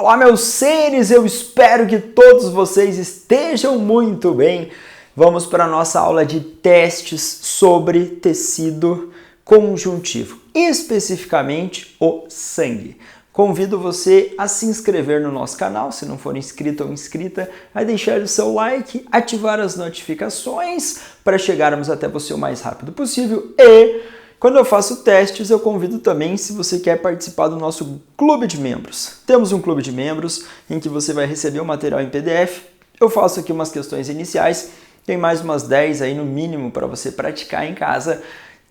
Olá, meus seres, eu espero que todos vocês estejam muito bem. Vamos para a nossa aula de testes sobre tecido conjuntivo, especificamente o sangue. Convido você a se inscrever no nosso canal, se não for inscrito ou inscrita, a deixar o seu like, ativar as notificações para chegarmos até você o mais rápido possível e quando eu faço testes, eu convido também se você quer participar do nosso clube de membros. Temos um clube de membros em que você vai receber o material em PDF. Eu faço aqui umas questões iniciais, tem mais umas 10 aí no mínimo para você praticar em casa.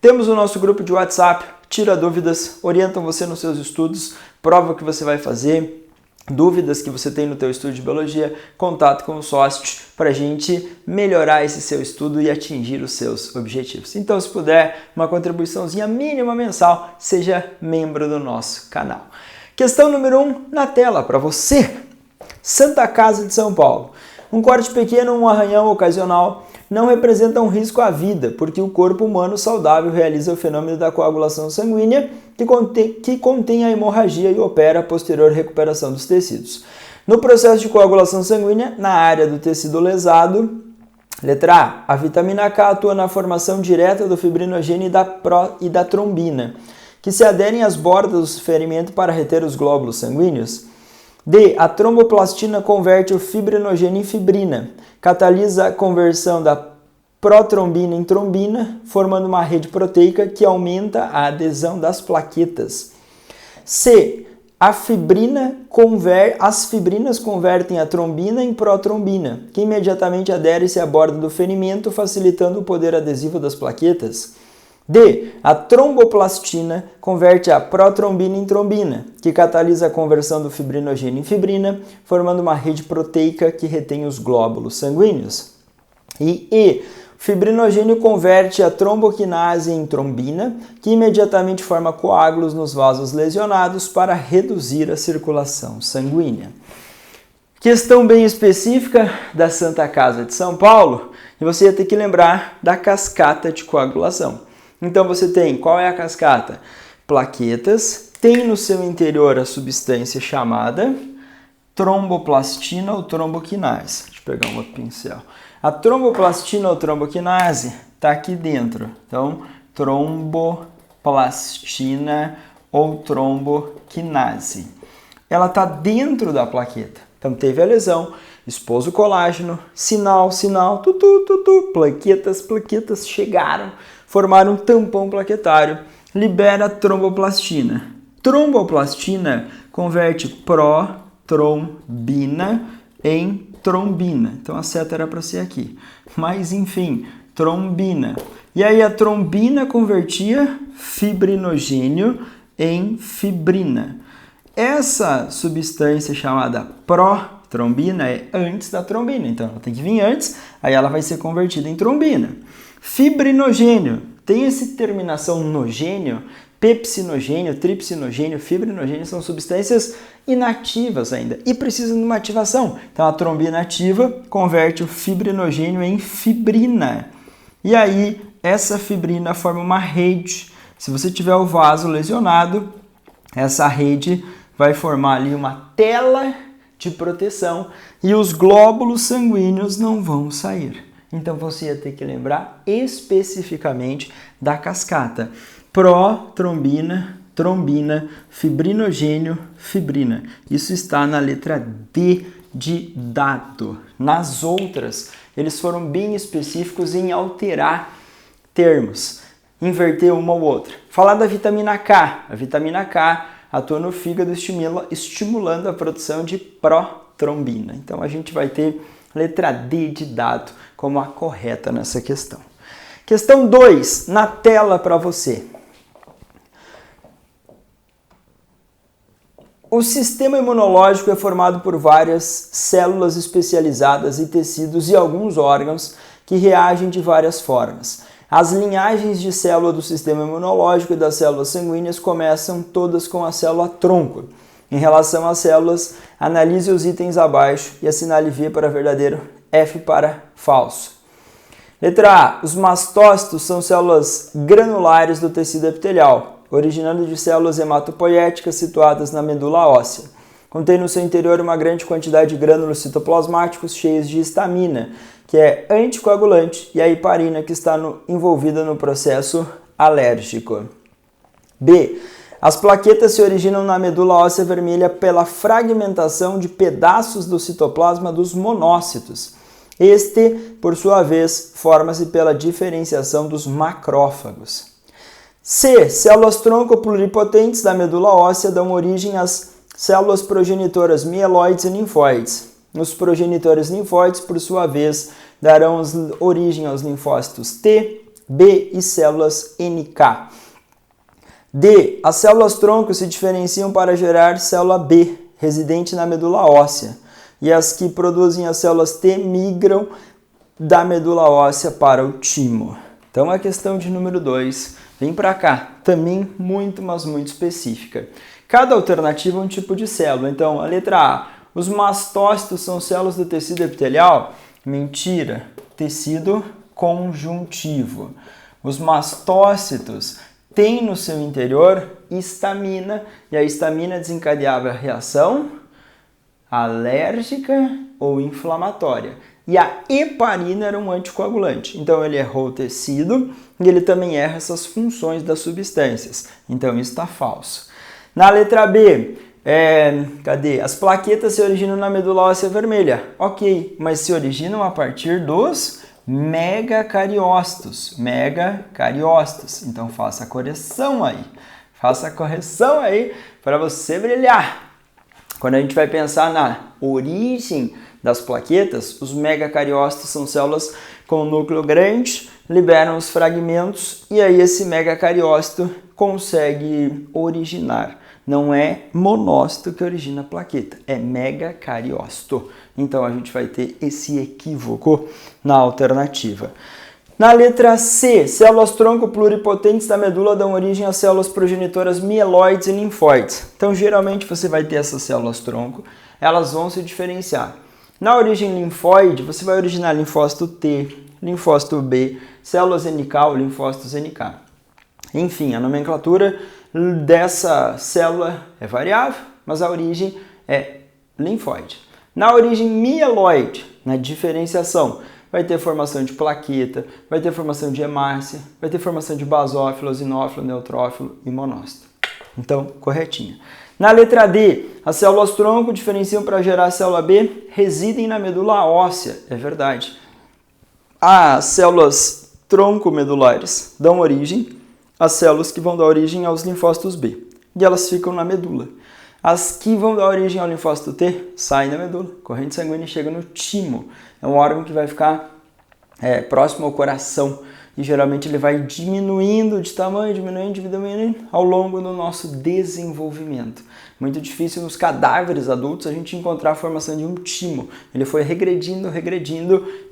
Temos o nosso grupo de WhatsApp, tira dúvidas, orientam você nos seus estudos, prova que você vai fazer, dúvidas que você tem no teu estudo de biologia, contato com o sócio para a gente melhorar esse seu estudo e atingir os seus objetivos. Então, se puder, uma contribuiçãozinha mínima mensal, seja membro do nosso canal. Questão número 1 na tela para você. Santa Casa de São Paulo. Um corte pequeno ou um arranhão ocasional não representa um risco à vida, porque o corpo humano saudável realiza o fenômeno da coagulação sanguínea que contém a hemorragia e opera a posterior recuperação dos tecidos. No processo de coagulação sanguínea, na área do tecido lesado, letra A vitamina K atua na formação direta do fibrinogênio e da trombina, que se aderem às bordas do ferimento para reter os glóbulos sanguíneos. D. A tromboplastina converte o fibrinogênio em fibrina, catalisa a conversão da protrombina em trombina, formando uma rede proteica que aumenta a adesão das plaquetas. C. As fibrinas convertem a trombina em protrombina, que imediatamente adere-se à borda do ferimento, facilitando o poder adesivo das plaquetas. D. A tromboplastina converte a protrombina em trombina, que catalisa a conversão do fibrinogênio em fibrina, formando uma rede proteica que retém os glóbulos sanguíneos. E E. O fibrinogênio converte a tromboquinase em trombina, que imediatamente forma coágulos nos vasos lesionados para reduzir a circulação sanguínea. Questão bem específica da Santa Casa de São Paulo, e você ia ter que lembrar da cascata de coagulação. Então você tem, qual é a cascata? Plaquetas, tem no seu interior a substância chamada tromboplastina ou tromboquinase. Deixa eu pegar um outro pincel. A tromboplastina ou tromboquinase está aqui dentro. Então, tromboplastina ou tromboquinase. Ela está dentro da plaqueta. Então, teve a lesão, expôs o colágeno, sinal, plaquetas chegaram, formaram um tampão plaquetário, libera tromboplastina. Tromboplastina converte protrombina em trombina. Então a seta era para ser aqui. Mas enfim, trombina. E aí a trombina convertia fibrinogênio em fibrina. Essa substância chamada protrombina é antes da trombina. Então ela tem que vir antes, aí ela vai ser convertida em trombina. Fibrinogênio tem essa terminação nogênio, pepsinogênio, tripsinogênio, fibrinogênio são substâncias inativas ainda e precisam de uma ativação. Então a trombina ativa converte o fibrinogênio em fibrina. E aí essa fibrina forma uma rede. Se você tiver o vaso lesionado, essa rede vai formar ali uma tela de proteção e os glóbulos sanguíneos não vão sair. Então você ia ter que lembrar especificamente da cascata. Protrombina, trombina, fibrinogênio, fibrina. Isso está na letra D de dado. Nas outras, eles foram bem específicos em alterar termos, inverter uma ou outra. Falar da vitamina K. A vitamina K atua no fígado estimulando a produção de protrombina. Então a gente vai ter letra D de dado como a correta nessa questão. Questão 2, na tela para você. O sistema imunológico é formado por várias células especializadas e tecidos e alguns órgãos que reagem de várias formas. As linhagens de célula do sistema imunológico e das células sanguíneas começam todas com a célula tronco. Em relação às células, analise os itens abaixo e assinale V para verdadeiro, F para falso. Letra A. Os mastócitos são células granulares do tecido epitelial, originando de células hematopoéticas situadas na medula óssea. Contém no seu interior uma grande quantidade de grânulos citoplasmáticos cheios de histamina, que é anticoagulante, e a heparina, que está envolvida no processo alérgico. B. As plaquetas se originam na medula óssea vermelha pela fragmentação de pedaços do citoplasma dos monócitos. Este, por sua vez, forma-se pela diferenciação dos macrófagos. C. Células-tronco pluripotentes da medula óssea dão origem às células progenitoras mieloides e linfóides. Os progenitores linfóides, por sua vez, darão origem aos linfócitos T, B e células NK. D. As células-tronco se diferenciam para gerar célula B, residente na medula óssea, e as que produzem as células T migram da medula óssea para o timo. Então, a questão de número 2, vem para cá, também muito, mas muito específica. Cada alternativa é um tipo de célula. Então, a letra A, os mastócitos são células do tecido epitelial? Mentira, tecido conjuntivo. Os mastócitos têm no seu interior histamina, e a histamina desencadeava a reação alérgica ou inflamatória. E a heparina era um anticoagulante. Então, ele errou o tecido e ele também erra essas funções das substâncias. Então, isso está falso. Na letra B, cadê? As plaquetas se originam na medula óssea vermelha. Ok, mas se originam a partir dos megacariócitos. Megacariócitos. Então, faça a correção aí. Faça a correção aí para você brilhar. Quando a gente vai pensar na origem das plaquetas, os megacariócitos são células com núcleo grande, liberam os fragmentos e aí esse megacariócito consegue originar. Não é monócito que origina a plaqueta, é megacariócito. Então a gente vai ter esse equívoco na alternativa. Na letra C, células-tronco pluripotentes da medula dão origem às células progenitoras mieloides e linfóides. Então, geralmente, você vai ter essas células-tronco, elas vão se diferenciar. Na origem linfóide, você vai originar linfócito T, linfócito B, células NK ou linfócitos NK. Enfim, a nomenclatura dessa célula é variável, mas a origem é linfóide. Na origem mieloide, na diferenciação, vai ter formação de plaqueta, vai ter formação de hemácia, vai ter formação de basófilo, eosinófilo, neutrófilo e monócito. Então, corretinha. Na letra D, as células-tronco diferenciam para gerar a célula B, residem na medula óssea. É verdade. As células-tronco medulares dão origem às células que vão dar origem aos linfócitos B. E elas ficam na medula. As que vão dar origem ao linfócito T saem da medula. Corrente sanguínea chega no timo. É um órgão que vai ficar próximo ao coração. E geralmente ele vai diminuindo de tamanho, diminuindo ao longo do nosso desenvolvimento. Muito difícil nos cadáveres adultos a gente encontrar a formação de um timo. Ele foi regredindo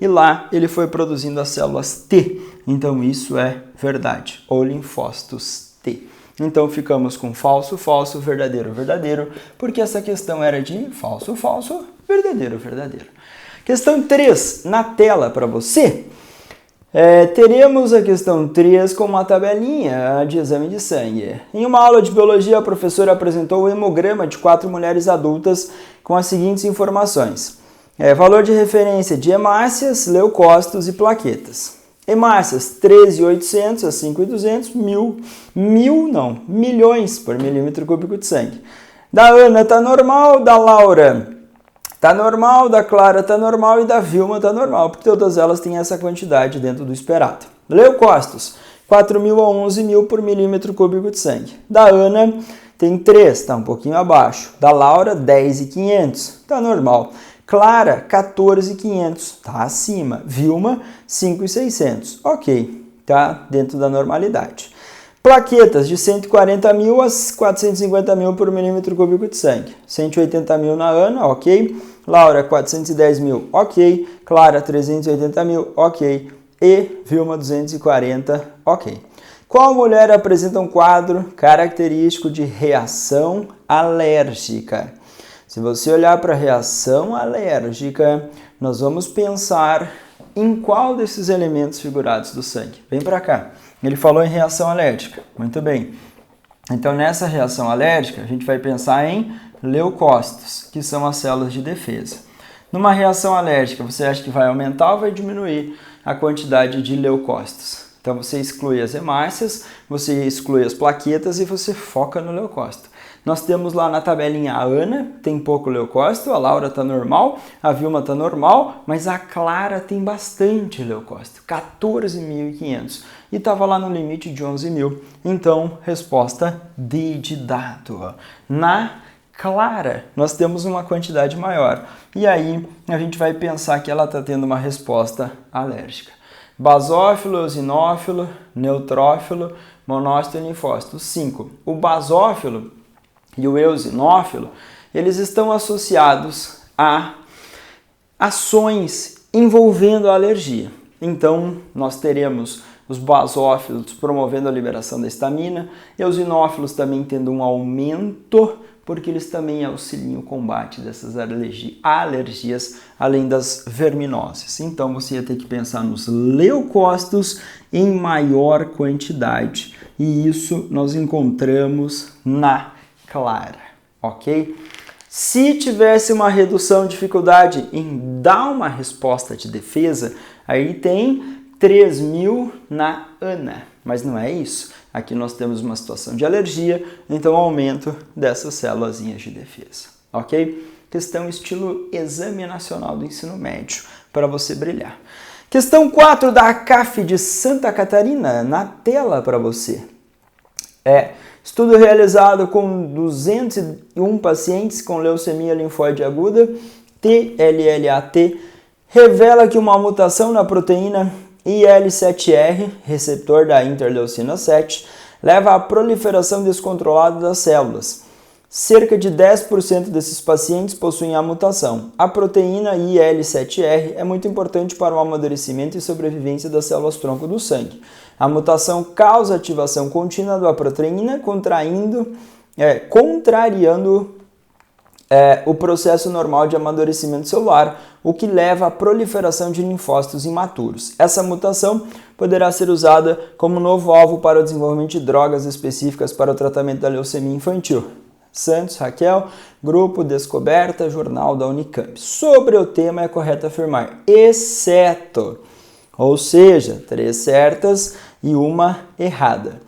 e lá ele foi produzindo as células T. Então isso é verdade. Ou linfócitos T. Então ficamos com falso, falso, verdadeiro, verdadeiro, porque essa questão era de falso, falso, verdadeiro, verdadeiro. Questão 3 na tela para você. Teremos a questão 3 com uma tabelinha de exame de sangue. Em uma aula de biologia, a professora apresentou o hemograma de 4 mulheres adultas com as seguintes informações. Valor de referência de hemácias, leucócitos e plaquetas. Hemácias 13.800 a 5.200, milhões por milímetro cúbico de sangue. Da Ana tá normal, da Laura tá normal, da Clara tá normal e da Vilma tá normal, porque todas elas têm essa quantidade dentro do esperado. Leucócitos, 4.000 a 11.000 por milímetro cúbico de sangue. Da Ana tem 3, tá um pouquinho abaixo. Da Laura, 10.500, tá normal. Clara, 14.500, tá acima. Vilma, 5.600, ok, tá dentro da normalidade. Plaquetas de 140.000 a 450.000 por milímetro cúbico de sangue. 180.000 na Ana, ok. Laura, 410.000, ok. Clara, 380.000, ok. E Vilma, 240, ok. Qual mulher apresenta um quadro característico de reação alérgica? Se você olhar para a reação alérgica, nós vamos pensar em qual desses elementos figurados do sangue. Vem para cá. Ele falou em reação alérgica. Muito bem. Então, nessa reação alérgica, a gente vai pensar em leucócitos, que são as células de defesa. Numa reação alérgica, você acha que vai aumentar ou vai diminuir a quantidade de leucócitos? Então você exclui as hemácias, você exclui as plaquetas e você foca no leucócito. Nós temos lá na tabelinha a Ana, tem pouco leucócito, a Laura está normal, a Vilma está normal, mas a Clara tem bastante leucócito, 14.500, e estava lá no limite de 11.000. Então, resposta D de dado. Na Clara, nós temos uma quantidade maior, e aí a gente vai pensar que ela está tendo uma resposta alérgica. Basófilo, eosinófilo, neutrófilo, monócito e linfócito. 5. O basófilo e o eosinófilo, eles estão associados a ações envolvendo a alergia. Então, nós teremos os basófilos promovendo a liberação da histamina, eosinófilos também tendo um aumento, porque eles também auxiliam o combate dessas alergias, além das verminoses. Então, você ia ter que pensar nos leucócitos em maior quantidade, e isso nós encontramos na Clara, ok? Se tivesse uma redução, dificuldade em dar uma resposta de defesa, aí tem 3.000 na Ana, mas não é isso. Aqui nós temos uma situação de alergia, então aumento dessas células de defesa, ok? Questão estilo Exame Nacional do Ensino Médio, para você brilhar. Questão 4 da CAF de Santa Catarina, na tela para você. Estudo realizado com 201 pacientes com leucemia linfóide aguda, TLLAT, revela que uma mutação na proteína IL-7R, receptor da interleucina 7, leva à proliferação descontrolada das células. Cerca de 10% desses pacientes possuem a mutação. A proteína IL-7R é muito importante para o amadurecimento e sobrevivência das células-tronco do sangue. A mutação causa ativação contínua da proteína, contrariando o processo normal de amadurecimento celular, o que leva à proliferação de linfócitos imaturos. Essa mutação poderá ser usada como novo alvo para o desenvolvimento de drogas específicas para o tratamento da leucemia infantil. Santos, Raquel, Grupo Descoberta, Jornal da Unicamp. Sobre o tema é correto afirmar, exceto, ou seja, 3 certas e uma errada.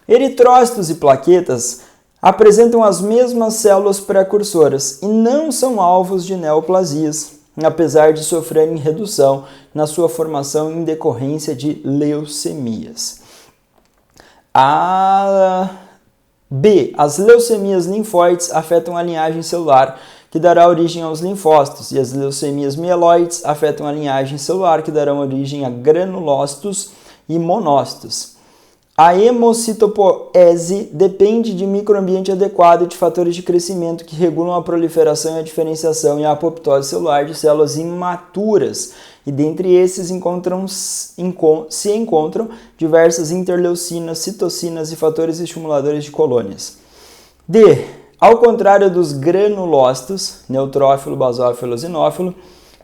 Eritrócitos e plaquetas apresentam as mesmas células precursoras e não são alvos de neoplasias, apesar de sofrerem redução na sua formação em decorrência de leucemias. B. As leucemias linfóides afetam a linhagem celular, que dará origem aos linfócitos, e as leucemias mieloides afetam a linhagem celular, que darão origem a granulócitos e monócitos. A hemocitopoese depende de microambiente adequado e de fatores de crescimento que regulam a proliferação, a diferenciação e a apoptose celular de células imaturas, e dentre esses se encontram diversas interleucinas, citocinas e fatores estimuladores de colônias. D. Ao contrário dos granulócitos, neutrófilo, basófilo e eosinófilo,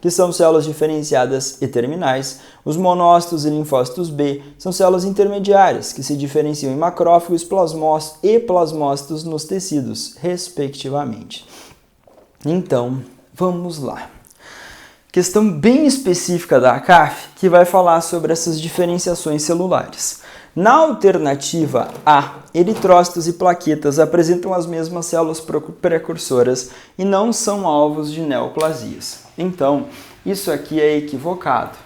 que são células diferenciadas e terminais, os monócitos e linfócitos B são células intermediárias, que se diferenciam em macrófagos e plasmócitos nos tecidos, respectivamente. Então, vamos lá. Questão bem específica da CAF, que vai falar sobre essas diferenciações celulares. Na alternativa A, eritrócitos e plaquetas apresentam as mesmas células precursoras e não são alvos de neoplasias. Então, isso aqui é equivocado.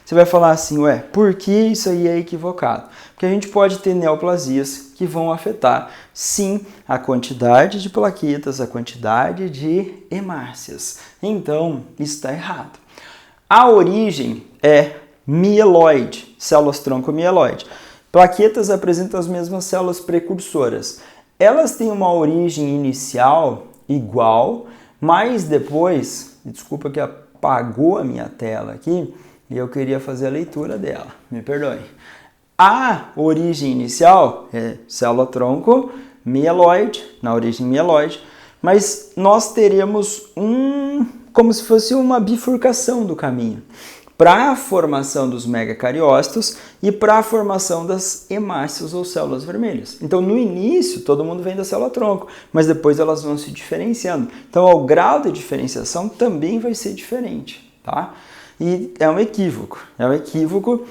Você vai falar assim, por que isso aí é equivocado? Porque a gente pode ter neoplasias que vão afetar, sim, a quantidade de plaquetas, a quantidade de hemácias. Então, isso está errado. A origem é mieloide, células-tronco mieloide. Plaquetas apresentam as mesmas células precursoras. Elas têm uma origem inicial igual, mas depois, desculpa que apagou a minha tela aqui, e eu queria fazer a leitura dela, me perdoe. A origem inicial é célula-tronco mieloide, na origem mieloide, mas nós teremos como se fosse uma bifurcação do caminho. para a formação dos megacariócitos e para a formação das hemácias ou células vermelhas. Então, no início, todo mundo vem da célula-tronco, mas depois elas vão se diferenciando. Então, o grau de diferenciação também vai ser diferente, tá? E é um equívoco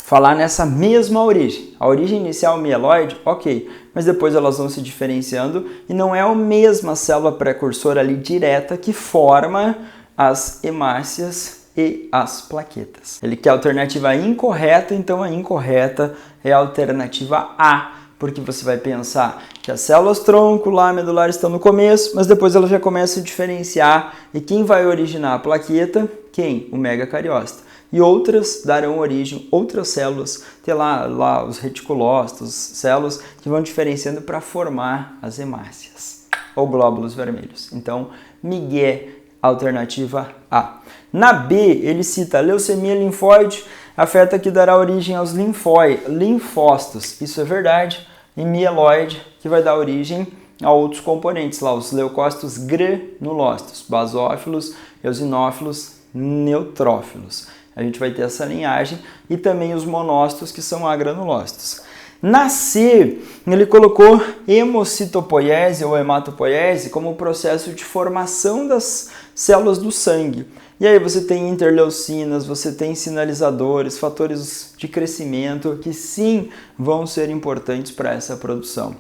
falar nessa mesma origem. A origem inicial mieloide, ok, mas depois elas vão se diferenciando e não é a mesma célula precursora ali direta que forma as hemácias e as plaquetas. Ele quer a alternativa incorreta, então a incorreta é a alternativa A, porque você vai pensar que as células tronco lá medulares estão no começo, mas depois elas já começam a diferenciar. E quem vai originar a plaqueta? Quem? O megacariócito. E outras darão origem, outras células, tem lá os reticulócitos, células que vão diferenciando para formar as hemácias ou glóbulos vermelhos. Então, Miguel, alternativa A. Na B, ele cita leucemia linfóide, afeta que dará origem aos linfócitos. Isso é verdade. E mieloide, que vai dar origem a outros componentes, lá os leucócitos granulócitos, basófilos, eosinófilos, neutrófilos. A gente vai ter essa linhagem e também os monócitos, que são agranulócitos. Na C, ele colocou hemocitopoiese ou hematopoiese como processo de formação das células do sangue. E aí você tem interleucinas, você tem sinalizadores, fatores de crescimento que sim vão ser importantes para essa produção.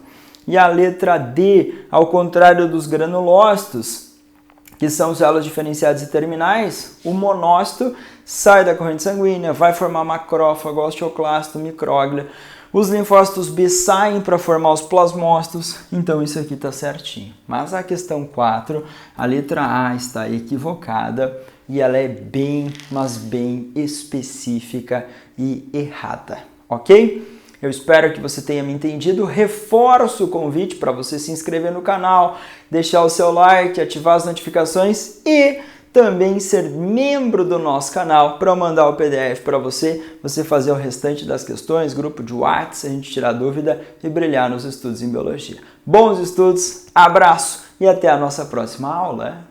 E a letra D, ao contrário dos granulócitos, que são células diferenciadas e terminais, o monócito sai da corrente sanguínea, vai formar macrófago, osteoclasto, micróglia. Os linfócitos B saem para formar os plasmócitos, então isso aqui está certinho. Mas a questão 4, a letra A está equivocada e ela é bem, mas bem específica e errada, ok? Eu espero que você tenha me entendido. Reforço o convite para você se inscrever no canal, deixar o seu like, ativar as notificações e também ser membro do nosso canal para mandar o PDF para você fazer o restante das questões, grupo de WhatsApp, a gente tirar dúvida e brilhar nos estudos em biologia. Bons estudos, abraço e até a nossa próxima aula.